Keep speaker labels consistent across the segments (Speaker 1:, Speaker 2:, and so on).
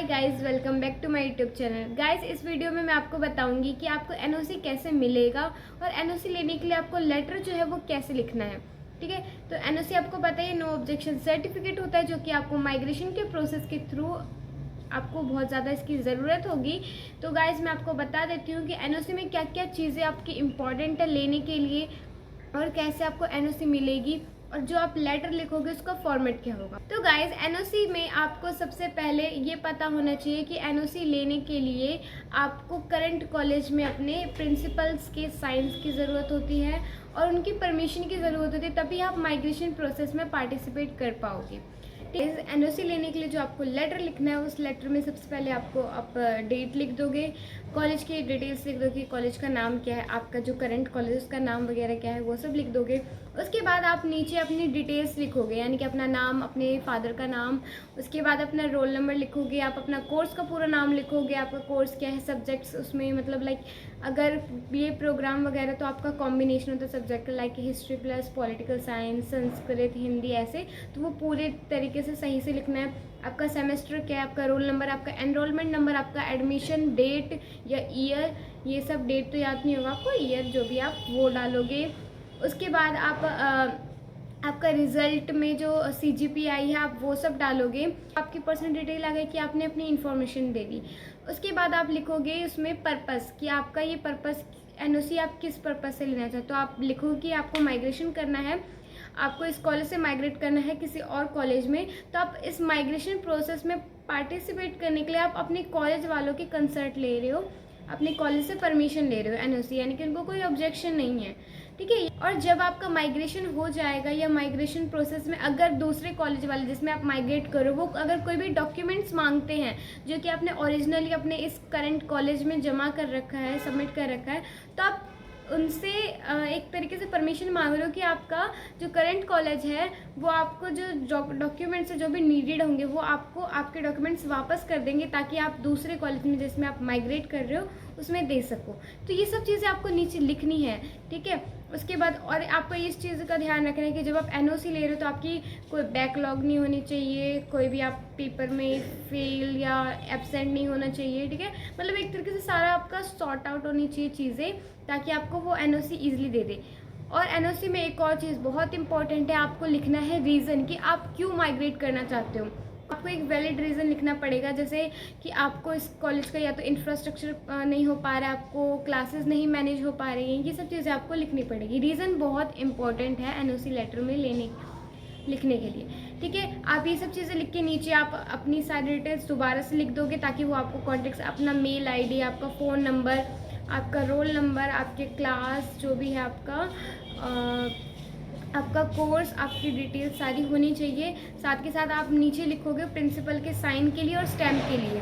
Speaker 1: Hi guys, welcome back to my YouTube channel. Guys, इस video में मैं आपको बताऊंगी कि आपको एनओसी कैसे मिलेगा और एनओसी लेने के लिए आपको लेटर जो है वो कैसे लिखना है। ठीक है, तो एनओसी आपको पता है नो ऑब्जेक्शन सर्टिफिकेट होता है, जो कि आपको माइग्रेशन के प्रोसेस के थ्रू आपको बहुत ज़्यादा इसकी ज़रूरत होगी। तो गाइस, मैं आपको बता देती हूँ कि एनओसी में क्या क्या चीज़ें आपकी इम्पॉर्टेंट है लेने के लिए और कैसे आपको एनओसी मिलेगी और जो आप लेटर लिखोगे उसका फॉर्मेट क्या होगा। तो गाइज, एनओसी में आपको सबसे पहले ये पता होना चाहिए कि एनओसी लेने के लिए आपको करंट कॉलेज में अपने प्रिंसिपल्स के साइंस की ज़रूरत होती है और उनकी परमिशन की ज़रूरत होती है, तभी आप माइग्रेशन प्रोसेस में पार्टिसिपेट कर पाओगे। एनओसी लेने के लिए जो आपको लेटर लिखना है, उस लेटर में सबसे पहले आपको आप डेट लिख दोगे, कॉलेज की डिटेल्स लिख दोगे, कॉलेज का नाम क्या है, आपका जो करंट कॉलेज उसका नाम वगैरह क्या है वो सब लिख दोगे। उसके बाद आप नीचे अपनी डिटेल्स लिखोगे, यानी कि अपना नाम, अपने फादर का नाम, उसके बाद अपना रोल नंबर लिखोगे, आप अपना कोर्स का पूरा नाम लिखोगे, आपका कोर्स क्या है, सब्जेक्ट्स उसमें मतलब लाइक अगर ये प्रोग्राम वगैरह तो आपका कॉम्बिनेशन होता है subject like history plus political science, Sanskrit, Hindi ऐसे, तो वो पूरे तरीके से सही से लिखना है। आपका सेमेस्टर क्या है, आपका रोल नंबर, आपका एनरोलमेंट नंबर, आपका एडमिशन डेट या ईयर, ये सब डेट तो याद नहीं होगा आपको, ईयर जो भी आप वो डालोगे। उसके बाद आप आपका रिजल्ट में जो CGPA है आप वो सब डालोगे। आपकी पर्सनल डिटेल आ गई कि आपने अपनी इन्फॉर्मेशन दे दी। उसके बाद आप लिखोगे उसमें पर्पस कि आपका ये पर्पस एनओसी आप किस पर्पस से लेना चाहते हो। आप लिखोगे कि आपको माइग्रेशन करना है, आपको इस कॉलेज से माइग्रेट करना है किसी और कॉलेज में, तो आप इस माइग्रेशन प्रोसेस में पार्टिसिपेट करने के लिए आप अपने कॉलेज वालों की कंसर्ट ले रहे हो, अपने कॉलेज से परमिशन ले रहे हो एनओसी, यानी कि उनको कोई ऑब्जेक्शन नहीं है। ठीक है, और जब आपका माइग्रेशन हो जाएगा या माइग्रेशन प्रोसेस में अगर दूसरे कॉलेज वाले जिसमें आप माइग्रेट करो वो अगर कोई भी डॉक्यूमेंट्स मांगते हैं जो कि आपने ओरिजिनली अपने इस करंट कॉलेज में जमा कर रखा है, सबमिट कर रखा है, तो आप उनसे एक तरीके से परमिशन मांग रहे हो कि आपका जो करंट कॉलेज है वो आपको जो डॉक्यूमेंट्स जो भी नीडेड होंगे वो आपको आपके डॉक्यूमेंट्स वापस कर देंगे, ताकि आप दूसरे कॉलेज में जिसमें आप माइग्रेट कर रहे हो उसमें दे सको। तो ये सब चीज़ें आपको नीचे लिखनी है। ठीक है, उसके बाद और आपको इस चीज़ का ध्यान रखना है कि जब आप एनओसी ले रहे हो तो आपकी कोई बैकलॉग नहीं होनी चाहिए, कोई भी आप पेपर में फेल या एब्सेंट नहीं होना चाहिए। ठीक है, मतलब एक तरीके से सारा आपका सॉर्ट आउट होनी चाहिए चीज़ें, ताकि आपको वो एनओसी ईजिली दे दे। और एनओसी में एक और चीज़ बहुत इंपॉर्टेंट है, आपको लिखना है रीज़न कि आप क्यों माइग्रेट करना चाहते हो। आपको एक वैलिड रीज़न लिखना पड़ेगा, जैसे कि आपको इस कॉलेज का या तो इंफ्रास्ट्रक्चर नहीं हो पा रहा है, आपको क्लासेस नहीं मैनेज हो पा रही हैं, ये सब चीज़ें आपको लिखनी पड़ेगी। रीज़न बहुत इंपॉर्टेंट है एनओसी लेटर में लिखने के लिए। ठीक है, आप ये सब चीज़ें लिख के नीचे आप अपनी सारी डिटेल्स दोबारा से लिख दोगे, ताकि वो आपको कॉन्टेक्ट, अपना मेल आईडी, आपका फ़ोन नंबर, आपका रोल नंबर, आपके क्लास जो भी है आपका कोर्स, आपकी डिटेल सारी होनी चाहिए। साथ के साथ आप नीचे लिखोगे प्रिंसिपल के साइन के लिए और स्टैम्प के लिए,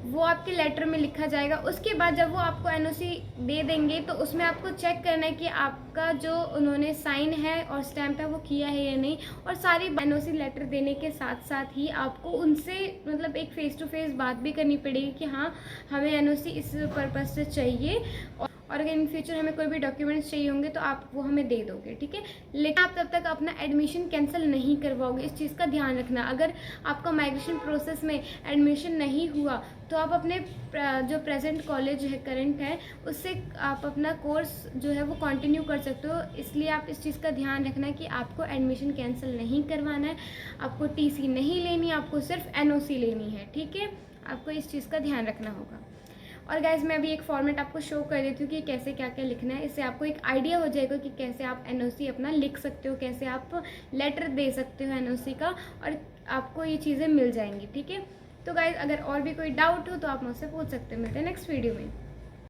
Speaker 1: वो आपके लेटर में लिखा जाएगा। उसके बाद जब वो आपको एनओसी दे देंगे तो उसमें आपको चेक करना है कि आपका जो उन्होंने साइन है और स्टैम्प है वो किया है या नहीं। और सारी एनओसी लेटर देने के साथ साथ ही आपको उनसे मतलब एक फ़ेस टू फेस बात भी करनी पड़ेगी कि हाँ, हमें एनओसी इस पर्पज़ से चाहिए और अगर इन फ्यूचर हमें कोई भी डॉक्यूमेंट्स चाहिए होंगे तो आप वो हमें दे दोगे। ठीक है, लेकिन आप तब तक अपना एडमिशन कैंसिल नहीं करवाओगे, इस चीज़ का ध्यान रखना। अगर आपका माइग्रेशन प्रोसेस में एडमिशन नहीं हुआ तो आप अपने जो प्रेजेंट कॉलेज है, करंट है, उससे आप अपना कोर्स जो है वो कंटिन्यू कर सकते हो। इसलिए आप इस चीज़ का ध्यान रखना कि आपको एडमिशन कैंसिल नहीं करवाना है, आपको TC नहीं लेनी, आपको सिर्फ एनओसी लेनी है। ठीक है, आपको इस चीज़ का ध्यान रखना होगा। और गाइज, मैं अभी एक फॉर्मेट आपको शो कर देती हूँ कि कैसे क्या क्या लिखना है, इससे आपको एक आइडिया हो जाएगा कि कैसे आप एनओसी अपना लिख सकते हो, कैसे आप लेटर दे सकते हो एनओसी का, और आपको ये चीज़ें मिल जाएंगी। ठीक है, तो गाइज, अगर और भी कोई डाउट हो तो आप मुझसे पूछ सकते हो। मिलते हैं नेक्स्ट वीडियो में।